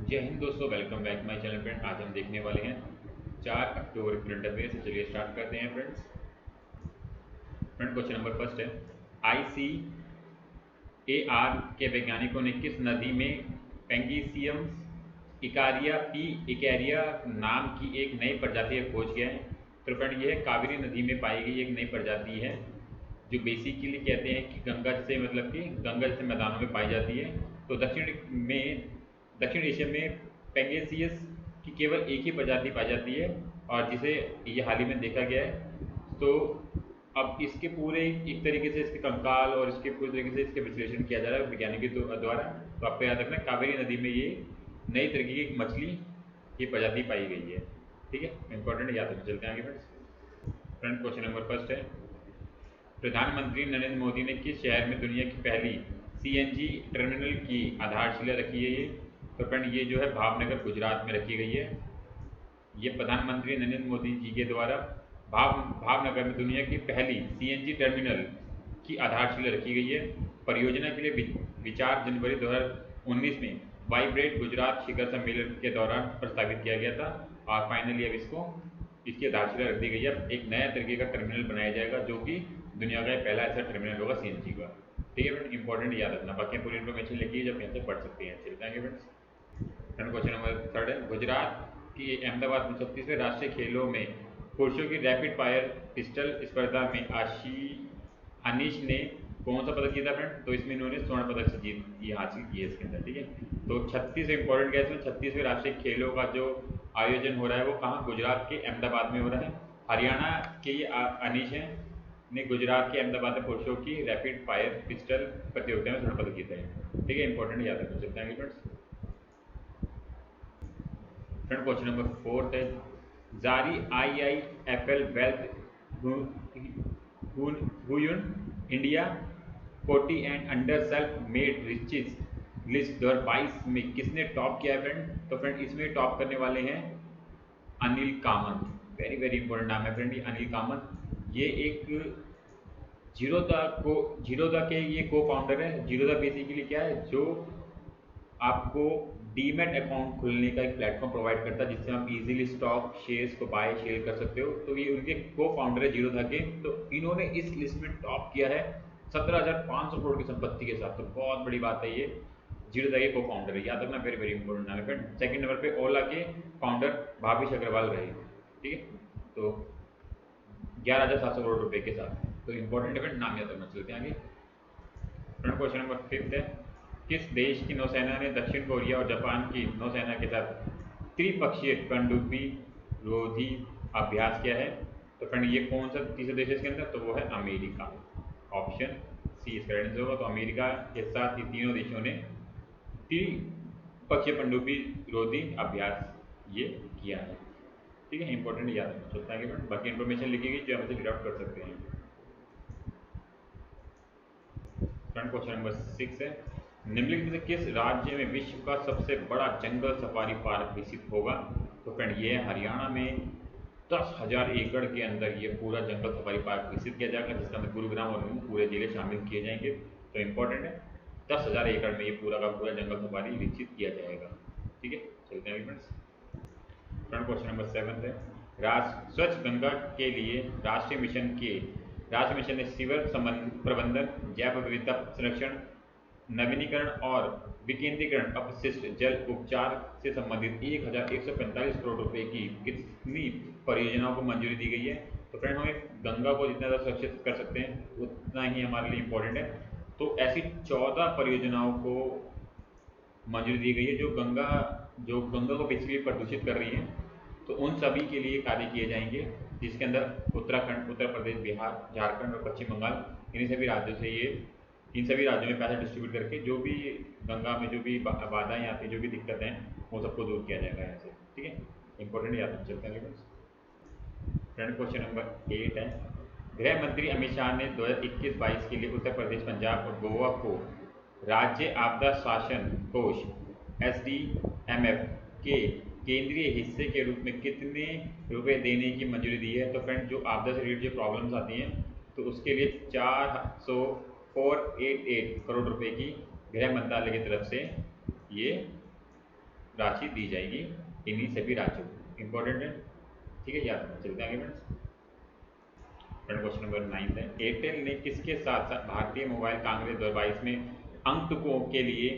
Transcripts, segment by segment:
जय हिंद दोस्तों, welcome back my channel friend. आज हम देखने वाले हैं 4 अक्टूबर करंट अफेयर से। चलिए स्टार्ट करते हैं फ्रेंड्स। क्वेश्चन नंबर फर्स्ट है, आईसीएआर के वैज्ञानिकों ने किस नदी में पेंगिसियम इकारिया पी इकैरिया नाम की एक नई प्रजाति का खोज किया है? तो फ्रेंड ये कावेरी नदी में पाई गई एक नई प्रजाति है, जो बेसिकली कहते हैं कि गंगा से मतलब कि गंगा जैसे मैदानों में पाई जाती है। तो दक्षिण एशिया में पेंगेसियस की केवल एक ही प्रजाति पाई जाती है, और जिसे ये हाल ही में देखा गया है। तो अब इसके पूरे एक तरीके से इसके कंकाल और इसके पूरे तरीके से इसके विश्लेषण किया जा रहा है वैज्ञानिकों द्वारा। तो आपको याद रखना, कावेरी नदी में ये नई तरीके की मछली की प्रजाति पाई गई है। ठीक है, इंपॉर्टेंट याद रखना। चलते हैं आगे फ्रेंड। क्वेश्चन नंबर फर्स्ट है, प्रधानमंत्री नरेंद्र मोदी ने किस शहर में दुनिया की पहली सीएनजी टर्मिनल की आधारशिला रखी है? ये तो फ्रेंड ये जो है भावनगर गुजरात में रखी गई है। ये प्रधानमंत्री नरेंद्र मोदी जी के द्वारा भावनगर में दुनिया की पहली सीएनजी टर्मिनल की आधारशिला रखी गई है। परियोजना के लिए विचार जनवरी 2019 में वाइब्रेट गुजरात शिखर सम्मेलन के दौरान प्रस्तावित किया गया था, और फाइनली अब इसकी आधारशिला रख दी गई है। एक नया तरीके का टर्मिनल बनाया जाएगा, जो कि दुनिया का पहला ऐसा टर्मिनल होगा सीएनजी का। ठीक है फ्रेंड, इंपॉर्टेंट याद रखना। बाकी पूरी इन्फॉर्मेशन लिखिए, जब यहाँ से पढ़ सकते हैं। चलते हैं फ्रेंड्स। क्वेश्चन नंबर थर्ड है, गुजरात की अहमदाबाद में 36वें राष्ट्रीय खेलों में पुरुषों की रैपिड फायर पिस्टल स्पर्धा में अनीश ने कौन सा पदक जीता फ्रेंड? तो इसमें इन्होंने स्वर्ण पदक से जीत ये हासिल की है इसके अंदर। ठीक है, तो 36 इंपॉर्टेंट क्या है, 36वें राष्ट्रीय खेलों का जो आयोजन हो रहा है वो कहाँ? गुजरात के अहमदाबाद में हो रहा है। हरियाणा के ये अनीश हैं ने गुजरात के अहमदाबाद में पुरुषों की रैपिड फायर पिस्टल प्रतियोगिता में स्वर्ण पदक जीता है। ठीक है, इंपॉर्टेंट याद रखना। चलते हैं फ्रेंड्स। क्वेश्चन नंबर फोर्थ है, जारी IIFL Wealth Hurun India 40 and under self made riches list 2022 में किसने टॉप किया है फ्रेंड? तो फ्रेंड इसमें टॉप करने वाले हैं Anil Kamat. Very very important नाम है फ्रेंड ये अनिल कामत। ये एक जीरोदा के ये को फाउंडर है। जीरोदा बेसिकली क्या है, जो आपको डीमैट अकाउंट खुलने का एक प्लेटफॉर्म प्रोवाइड करता है, जिससे आप इजीली स्टॉक शेयर्स को बाय शेयर कर सकते हो। तो ये उनके को फाउंडर है जीरोधा के। तो इन्होंने इस लिस्ट में टॉप किया है 17,500 करोड़ की संपत्ति के साथ। तो बहुत बड़ी बात है ये। जीरोधा के को फाउंडर है, याद रखना, वेरी वेरी इंपॉर्टेंट नाम है फ्रेंड। सेकंड नंबर पे ओला के फाउंडर भावेश अग्रवाल रहे। ठीक है, तो 11,700 करोड़ रुपए के साथ। तो इंपॉर्टेंट है, नाम याद रखना। चलते हैं आगे। क्वेश्चन नंबर फिफ्थ है, किस देश की नौसेना ने दक्षिण कोरिया और जापान की नौसेना के साथ त्रिपक्षीय पनडुब्बी रोधी अभ्यास किया है? तो फ्रेंड ये कौन सा तीसरा देश है इसके अंदर? तो वो है अमेरिका। ऑप्शन सी इसका आंसर होगा। तो अमेरिका के साथ ये तीनों देशों ने त्रिपक्षीय पनडुब्बी रोधी अभ्यास ये किया है। ठीक है, इंपॉर्टेंट याद रखना। चलता है फ्रेंड, बाकी इन्फॉर्मेशन लिखी गई जो हम इसे ड्राफ्ट कर सकते हैं। क्वेश्चन नंबर 6 है, निम्नलिखित में से किस राज्य में विश्व का सबसे बड़ा जंगल सफारी पार्क विकसित होगा? तो फ्रेंड ये है हरियाणा में। 10,000 एकड़ के अंदर ये पूरा जंगल सफारी पार्क विकसित किया जाएगा, जिसके अंदर गुरुग्राम और पूरे जिले शामिल किए जाएंगे। तो इंपॉर्टेंट है, 10,000 एकड़ में ये पूरा का पूरा जंगल सफारी विकसित किया जाएगा। ठीक है, चलते हैं फ्रेंड्स। क्वेश्चन नंबर 7 है, स्वच्छ गंगा के लिए राष्ट्रीय मिशन ने सीवर प्रबंधन, जैव विविधता संरक्षण, नवीनीकरण और विकेंद्रीकरण अपशिष्ट जल उपचार से संबंधित 1,145 करोड़ रुपए की कितनी परियोजनाओं को मंजूरी दी गई है? तो फ्रेंड हमें गंगा को जितना ज़्यादा सुरक्षित कर सकते हैं उतना ही हमारे लिए इम्पोर्टेंट है। तो ऐसी 14 परियोजनाओं को मंजूरी दी गई है जो गंगा को बेसिकली प्रदूषित कर रही हैं। तो उन सभी के लिए कार्य किए जाएंगे, जिसके अंदर उत्तराखंड, उत्तर प्रदेश, बिहार, झारखंड और पश्चिम बंगाल, इन सभी राज्यों में पैसा डिस्ट्रीब्यूट करके जो भी गंगा में जो भी बाधाएं आती हैं, जो भी दिक्कतें हैं, वो सबको दूर किया जाएगा यहाँ से। ठीक है, इंपॉर्टेंट याद रख चलते हैं फ्रेंड। क्वेश्चन नंबर 8 है, गृह मंत्री अमित शाह ने 2021-22 के लिए उत्तर प्रदेश, पंजाब और गोवा को राज्य आपदा शासन कोष SDMF के केंद्रीय हिस्से के रूप में कितने रुपए देने की मंजूरी दी है? तो फ्रेंड जो आपदा से रिलेटेड जो प्रॉब्लम्स आती हैं, तो उसके लिए 488 करोड़ रुपए की गृह मंत्रालय की तरफ से ये राशि दी जाएगी इन्हीं सभी राज्यों को। इंपॉर्टेंट है, ठीक है, याद रखना। चलते हैं आगे फ्रेंड्स। क्वेश्चन नंबर 9 है, एयरटेल ने किसके साथ साथ भारतीय मोबाइल कांग्रेस 2022 में अंककों के लिए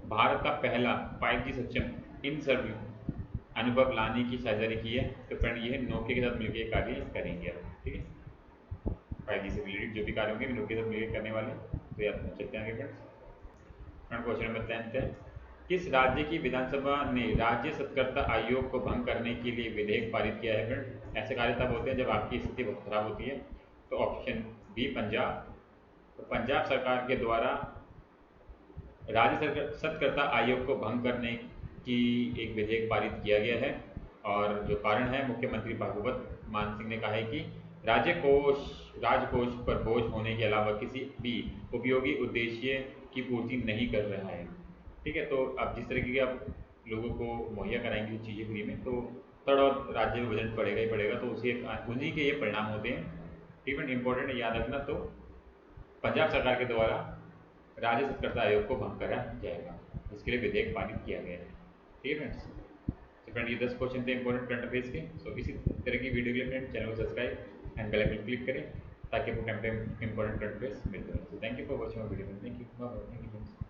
भारत का पहला 5G सक्षम इन सर्विस अनुभव लाने की साझेदारी की है? तो फ्रेंड ये नोकिया के साथ मिलकर कार्य करेंगे अब, ठीक है। 5G से रिलेटेड जो भी कार्य होंगे नोकिया के साथ मिलकर करने वाले, तो याद रखना। चलते हैं आगे फ्रेंड्स। क्वेश्चन नंबर 10 है, किस राज्य की विधानसभा ने राज्य सत्कर्ता आयोग को भंग करने के लिए विधेयक पारित किया है? फ्रेंड ऐसे कार्य तब होते हैं जब आपकी स्थिति बहुत खराब होती है। तो ऑप्शन बी पंजाब। तो पंजाब सरकार के द्वारा राज्य सत्कर्ता आयोग को भंग करने की एक विधेयक पारित किया गया है, और जो कारण है मुख्यमंत्री भगवत मान सिंह ने कहा है कि राजकोष पर बोझ होने के अलावा किसी भी उपयोगी उद्देश्य की पूर्ति नहीं कर रहा है, ठीक है। तो अब जिस तरीके के आप लोगों को मुहैया कराएंगे चीज़ें फ्री में, तो थोड़ा और राज्य में बजट पड़ेगा ही पड़ेगा, तो उन्हीं के ये परिणाम होते हैं, ठीक है। इंपॉर्टेंट है, याद रखना। तो पंजाब सरकार के द्वारा राज्य सत्कर्ता आयोग को भंग करा जाएगा, इसके लिए विधेयक पारित किया गया है, ठीक है फ्रेंड्स। तो फ्रेंड ये 10 क्वेश्चन थे इंपॉर्टेंट करंट अफेयर्स के। सो इसी तरह की वीडियो के लिए फ्रेंड चैनल को subscribe and bell icon click करें ताकि आपको time time important current affairs मिलते रहे। So thank you for watching my video. Thank you friends.